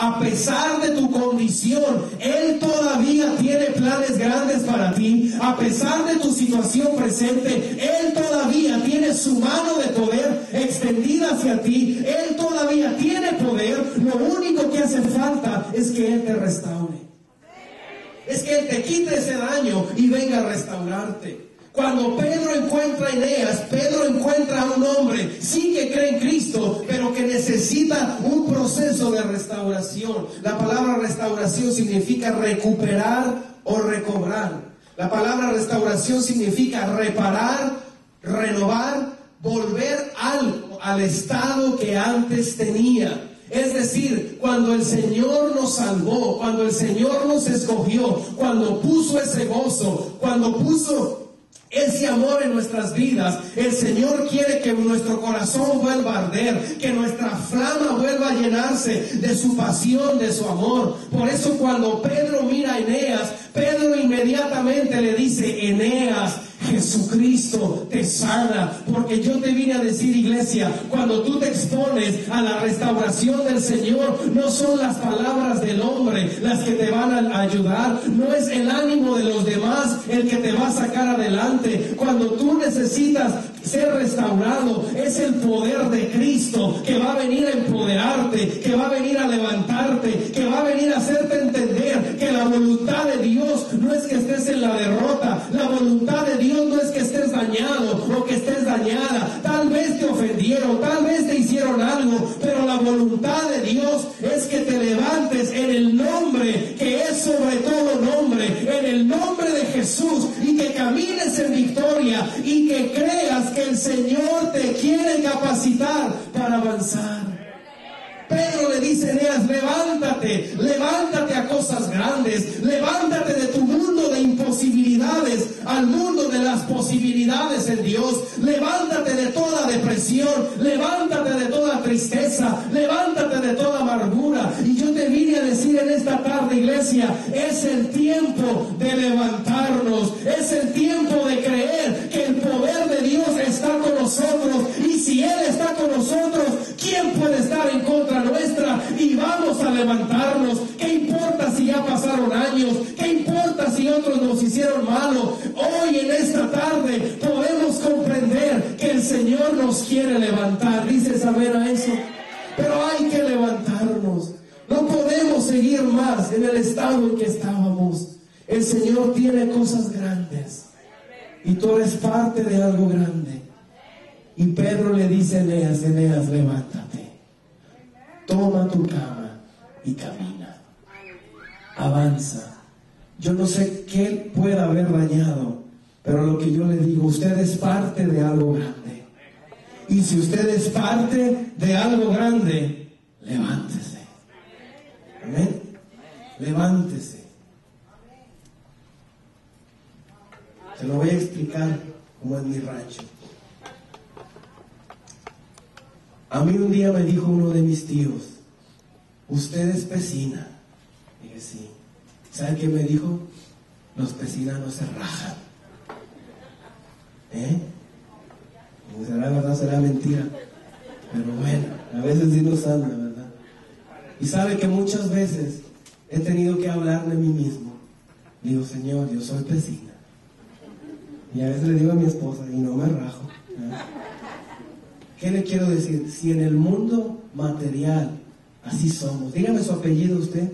a pesar de tu condición, Él todavía tiene planes grandes para ti. A pesar de tu situación presente, Él todavía tiene su mano de poder extendida hacia ti. Él todavía tiene poder. Lo único que hace falta es que Él te restaure. Es que Él te quite ese daño y venga a restaurarte. Cuando Pedro encuentra a Eneas, Pedro encuentra a un hombre, sí que cree en Cristo, pero que necesita un proceso de restauración. La palabra restauración significa recuperar o recobrar. La palabra restauración significa reparar, renovar, volver al estado que antes tenía. Es decir, cuando el Señor nos salvó, cuando el Señor nos escogió, cuando puso ese gozo, cuando puso ese amor en nuestras vidas, el Señor quiere que nuestro corazón vuelva a arder, que nuestra flama vuelva a llenarse de su pasión, de su amor. Por eso cuando Pedro mira a Eneas, Pedro inmediatamente le dice: Eneas, Jesucristo te sana. Porque yo te vine a decir, iglesia, cuando tú te expones a la restauración del Señor, no son las palabras del hombre las que te van a ayudar, no es el ánimo de los demás el que te va a sacar adelante. Cuando tú necesitas ser restaurado, es el poder de Cristo que va a venir a empoderarte, que va a venir a levantarte, que va a venir a hacerte entender que la voluntad de Dios no es que estés en la derrota. La voluntad de Dios no es que estés dañado o que estés dañada. Tal vez te ofendieron, tal vez te hicieron algo, pero la voluntad de Dios es que te levantes en el nombre que es sobre todo nombre, en el nombre de Jesús, y que camines en victoria y que creas que el Señor te quiere capacitar para avanzar. Pedro le dice a Eneas: levántate, levántate a cosas grandes, levántate de tu mundo de imposibilidades al mundo de las posibilidades en Dios, levántate de toda depresión, levántate de toda tristeza, levántate de toda amargura. Y yo te vine a decir en esta tarde, iglesia, es el tiempo de levantarnos, es el tiempo de creer que el poder de Dios está con nosotros, y si Él está con nosotros, ¿quién puede estar en contra nuestra? Y vamos a levantarnos. ¿Qué importa si ya pasaron años? ¿Qué importa si otros nos hicieron malo? Hoy en esta tarde podemos comprender que el Señor nos quiere levantar. ¿Dices amén a eso? Pero hay que levantarnos. No podemos seguir más en el estado en que estábamos. El Señor tiene cosas grandes y tú eres parte de algo grande. Y Pedro le dice a Eneas: Eneas, levántate, toma tu cama y camina, avanza. Yo no sé qué pueda haber dañado, pero lo que yo le digo, usted es parte de algo grande. Y si usted es parte de algo grande, levántese. Amén. Levántese. Se lo voy a explicar como en mi rancho. A mí un día me dijo uno de mis tíos: ¿usted es pecina? Dije: sí. ¿Sabe qué me dijo? Los pecinas no se rajan. ¿Será verdad, será mentira? Pero bueno, a veces sí nos anda, ¿verdad? Y sabe que muchas veces he tenido que hablar de mí mismo. Digo: Señor, yo soy pecina. Y a veces le digo a mi esposa: y no me rajo. ¿Qué le quiero decir? Si en el mundo material así somos. Dígame su apellido usted.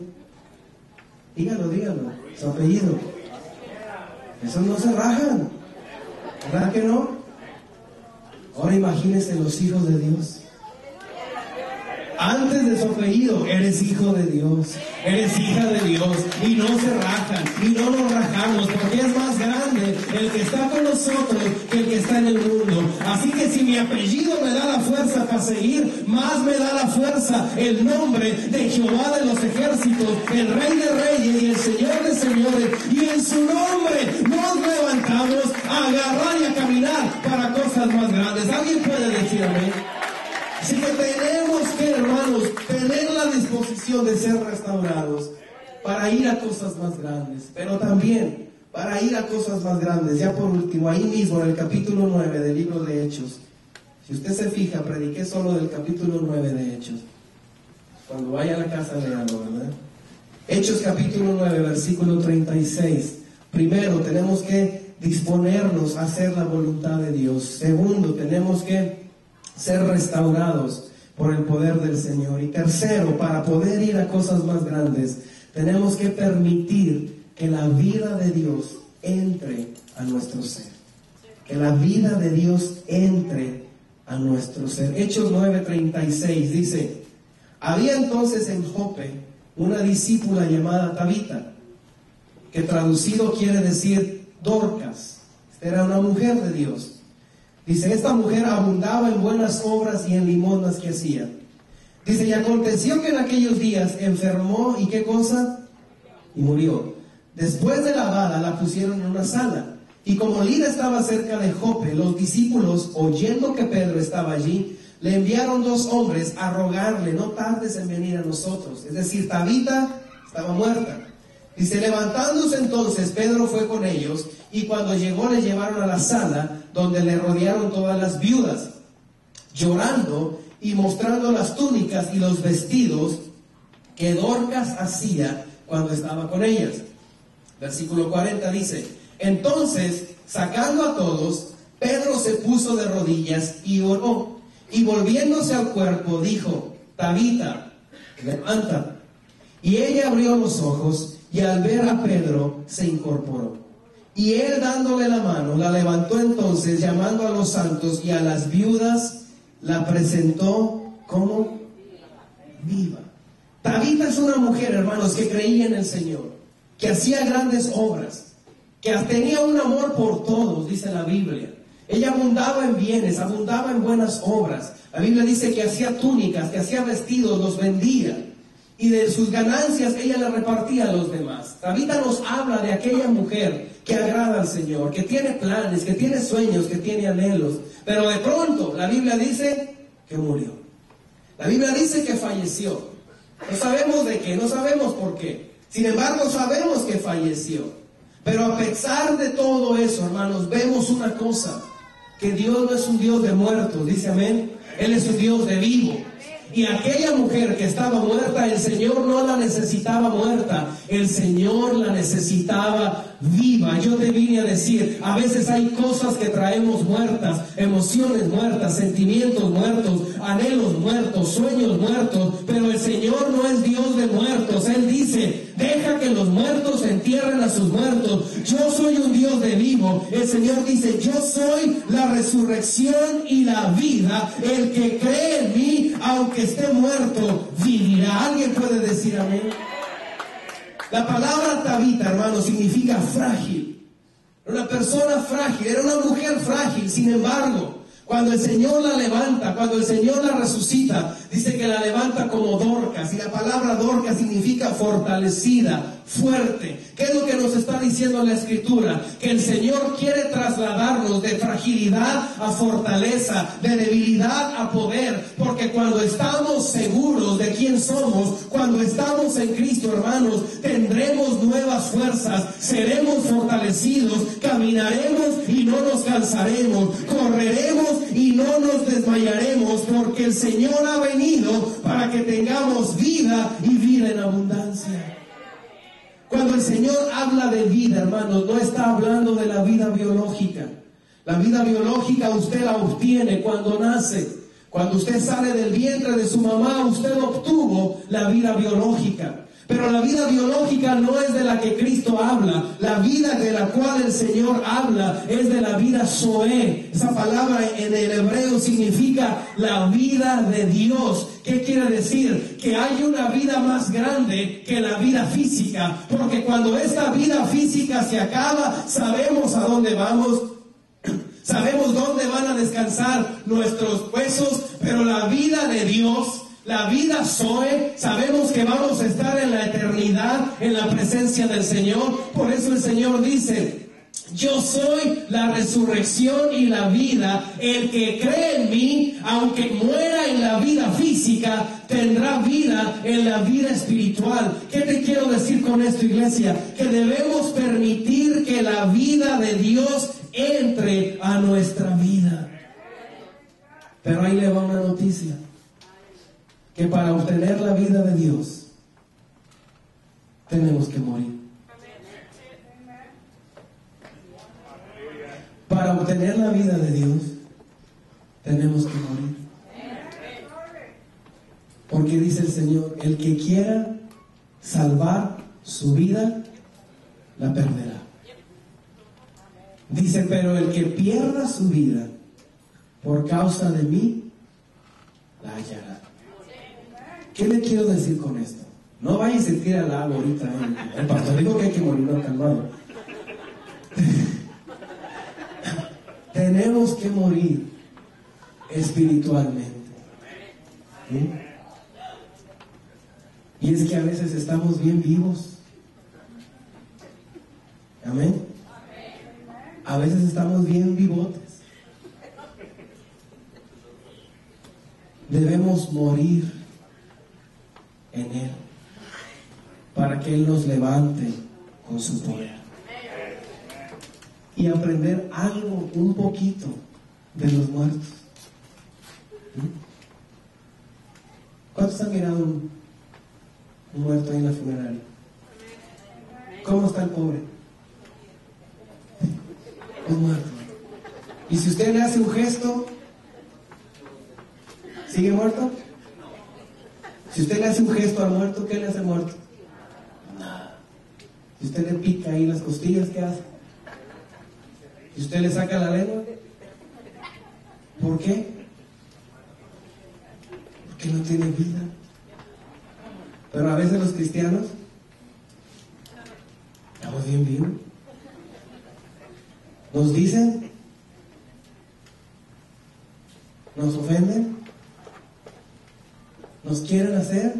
Dígalo, su apellido. Esos no se rajan, ¿verdad que no? Ahora imagínense los hijos de Dios. Antes de su apellido, eres hijo de Dios, eres hija de Dios, y no se rajan, y no nos rajamos, porque es más grande el que está con nosotros que el que está en el mundo. Así que si mi apellido me da la fuerza para seguir, más me da la fuerza el nombre de Jehová de los ejércitos, el Rey de reyes y el Señor de señores, y en su nombre nos levantamos a agarrar y a caminar para cosas más grandes. ¿Alguien puede decir amén? Así que tenemos que, hermanos, tener la disposición de ser restaurados para ir a cosas más grandes, pero también para ir a cosas más grandes. Ya por último, ahí mismo en el capítulo 9 del libro de Hechos, si usted se fija, prediqué solo del capítulo 9 de Hechos. Cuando vaya a la casa, léalo, ¿verdad? Hechos capítulo 9, versículo 36. Primero, tenemos que disponernos a hacer la voluntad de Dios. Segundo, tenemos que ser restaurados por el poder del Señor. Y tercero, para poder ir a cosas más grandes, tenemos que permitir que la vida de Dios entre a nuestro ser. Que la vida de Dios entre a nuestro ser. Hechos 9:36 dice: había entonces en Jope una discípula llamada Tabita, que traducido quiere decir Dorcas. Esta era una mujer de Dios. Dice, esta mujer abundaba en buenas obras y en limosnas que hacía. Dice, y aconteció que en aquellos días enfermó, ¿y qué cosa? Y murió. Después de lavada la pusieron en una sala. Y como Lida estaba cerca de Jope, los discípulos, oyendo que Pedro estaba allí, le enviaron 2 hombres a rogarle, no tardes en venir a nosotros. Es decir, Tabita estaba muerta. Dice, levantándose entonces, Pedro fue con ellos, y cuando llegó le llevaron a la sala, donde le rodearon todas las viudas, llorando y mostrando las túnicas y los vestidos que Dorcas hacía cuando estaba con ellas. Versículo 40 dice, entonces, sacando a todos, Pedro se puso de rodillas y oró, y volviéndose al cuerpo dijo, Tabita, levanta. Y ella abrió los ojos, y al ver a Pedro se incorporó. Y él, dándole la mano, la levantó entonces, llamando a los santos y a las viudas, la presentó como viva. Tabita es una mujer, hermanos, que creía en el Señor, que hacía grandes obras, que tenía un amor por todos, dice la Biblia. Ella abundaba en bienes, abundaba en buenas obras. La Biblia dice que hacía túnicas, que hacía vestidos, los vendía. Y de sus ganancias ella le repartía a los demás. Tabita nos habla de aquella mujer que agrada al Señor, que tiene planes, que tiene sueños, que tiene anhelos. Pero de pronto la Biblia dice que murió. La Biblia dice que falleció. No sabemos de qué, no sabemos por qué. Sin embargo, sabemos que falleció. Pero a pesar de todo eso, hermanos, vemos una cosa, que Dios no es un Dios de muertos, dice amén. Él es un Dios de vivo. Y aquella mujer que estaba muerta, el Señor no la necesitaba muerta, el Señor la necesitaba viva. Yo te vine a decir, a veces hay cosas que traemos muertas, emociones muertas, sentimientos muertos, anhelos muertos, sueños muertos, pero el Señor no es Dios de muertos. Él dice, deja que los muertos entierren a sus muertos. Yo soy un Dios de vivo. El Señor dice, yo soy la resurrección y la vida. El que cree en mí, aunque esté muerto, vivirá. ¿Alguien puede decir amén? La palabra Tabita, hermano, significa frágil. Una persona frágil, era una mujer frágil. Sin embargo, cuando el Señor la levanta, cuando el Señor la resucita, dice que la levanta como Dorcas. Y la palabra Dorcas significa fortalecida, fuerte. ¿Qué es lo que nos está diciendo la Escritura? Que el Señor quiere trasladarnos de fragilidad a fortaleza, de debilidad a poder. Porque cuando estamos seguros de quién somos, cuando estamos en Cristo, hermanos, tendremos nuevas fuerzas, seremos fortalecidos, caminaremos y no nos cansaremos, correremos y no nos desmayaremos, porque el Señor ha venido para que tengamos vida y vida en abundancia. Cuando el Señor habla de vida, hermanos, no está hablando de la vida biológica. La vida biológica usted la obtiene cuando nace. Cuando usted sale del vientre de su mamá, usted obtuvo la vida biológica. Pero la vida biológica no es de la que Cristo habla. La vida de la cual el Señor habla es de la vida Zoé. Esa palabra en el hebreo significa la vida de Dios. ¿Qué quiere decir? Que hay una vida más grande que la vida física. Porque cuando esta vida física se acaba, sabemos a dónde vamos. Sabemos dónde van a descansar nuestros huesos. Pero la vida de Dios, la vida Zoe, sabemos que vamos a estar en la eternidad, en la presencia del Señor. Por eso el Señor dice, yo soy la resurrección y la vida. El que cree en mí, aunque muera en la vida física, tendrá vida en la vida espiritual. ¿Qué te quiero decir con esto, iglesia? Que debemos permitir que la vida de Dios entre a nuestra vida. Pero ahí le va una noticia. que para obtener la vida de Dios tenemos que morir. Para obtener la vida de Dios tenemos que morir. Porque dice el Señor, el que quiera salvar su vida, la perderá. Dice, pero el que pierda su vida por causa de mí, la hallará. ¿Qué le quiero decir con esto? No vaya a sentir al agua ahorita. El pastor dijo que hay que morir, no, calmado. Tenemos que morir espiritualmente. ¿Sí? Y es que a veces estamos bien vivos. Amén. A veces estamos bien vivotes. Debemos morir en Él para que Él nos levante con su poder y aprender algo, un poquito de los muertos. ¿Cuántos han mirado un muerto ahí en la funeraria? ¿Cómo está el pobre? Un muerto. Y si usted le hace un gesto, ¿sigue muerto? Si usted le hace un gesto al muerto, ¿qué le hace al muerto? Nada. Si usted le pica ahí las costillas, ¿qué hace? Si usted le saca la lengua, ¿por qué? Porque no tiene vida. Pero a veces los cristianos estamos bien vivos. Nos dicen, nos ofenden, nos quieren hacer,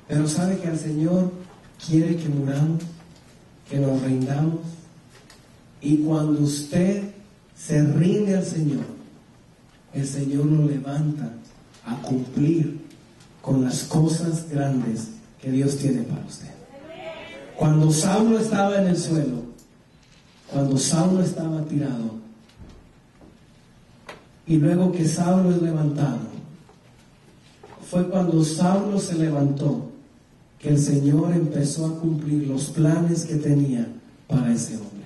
pero sabe que el Señor quiere que muramos, que nos rindamos. Y cuando usted se rinde al Señor, el Señor lo levanta a cumplir con las cosas grandes que Dios tiene para usted. Cuando Saulo estaba en el suelo, cuando Saulo estaba tirado, y luego que Saulo es levantado, fue cuando Saulo se levantó que el Señor empezó a cumplir los planes que tenía para ese hombre.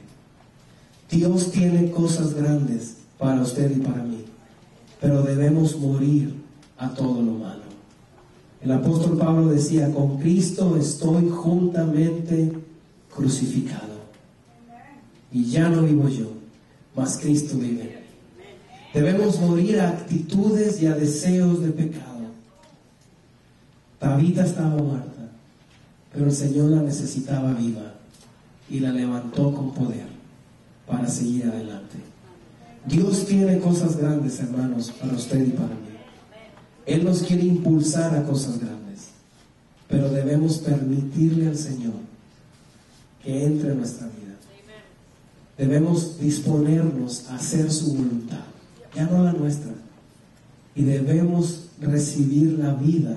Dios tiene cosas grandes para usted y para mí, pero debemos morir a todo lo malo. El apóstol Pablo decía, con Cristo estoy juntamente crucificado. Y ya no vivo yo, mas Cristo vive. Debemos morir a actitudes y a deseos de pecado. Tabita estaba muerta, pero el Señor la necesitaba viva y la levantó con poder para seguir adelante. Dios tiene cosas grandes, hermanos, para usted y para mí. Él nos quiere impulsar a cosas grandes, pero debemos permitirle al Señor que entre en nuestra vida. Debemos disponernos a hacer su voluntad, ya no la nuestra, y debemos recibir la vida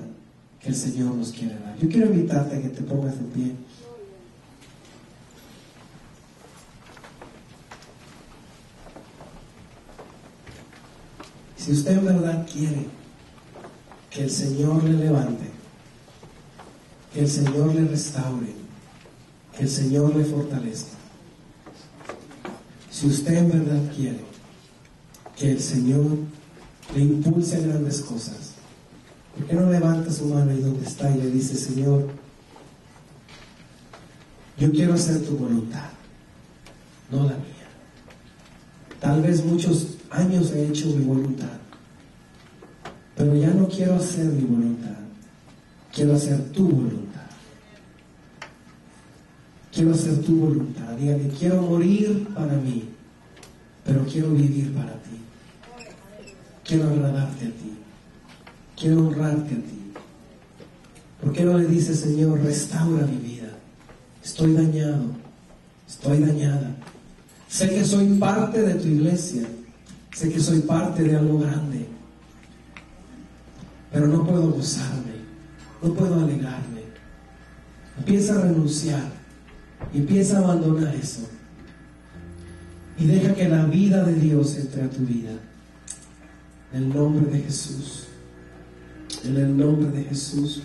que el Señor nos quiere dar. Yo quiero invitarte a que te pongas de pie. Si usted en verdad quiere que el Señor le levante, que el Señor le restaure, que el Señor le fortalezca, si usted en verdad quiere que el Señor le impulse a grandes cosas, ¿por qué no levanta su mano ahí donde está y le dice, Señor, yo quiero hacer tu voluntad, no la mía? Tal vez muchos años he hecho mi voluntad, pero ya no quiero hacer mi voluntad, quiero hacer tu voluntad. Quiero hacer tu voluntad. Dígale, quiero morir para mí, pero quiero vivir para ti. Quiero agradarte a ti. Quiero honrarte a ti. ¿Por qué no le dices, Señor, restaura mi vida? Estoy dañado, estoy dañada. Sé que soy parte de tu iglesia, sé que soy parte de algo grande, pero no puedo gozarme, no puedo alegrarme. Empieza a renunciar. Empieza a abandonar eso y deja que la vida de Dios entre a tu vida, en el nombre de Jesús. En el nombre de Jesús.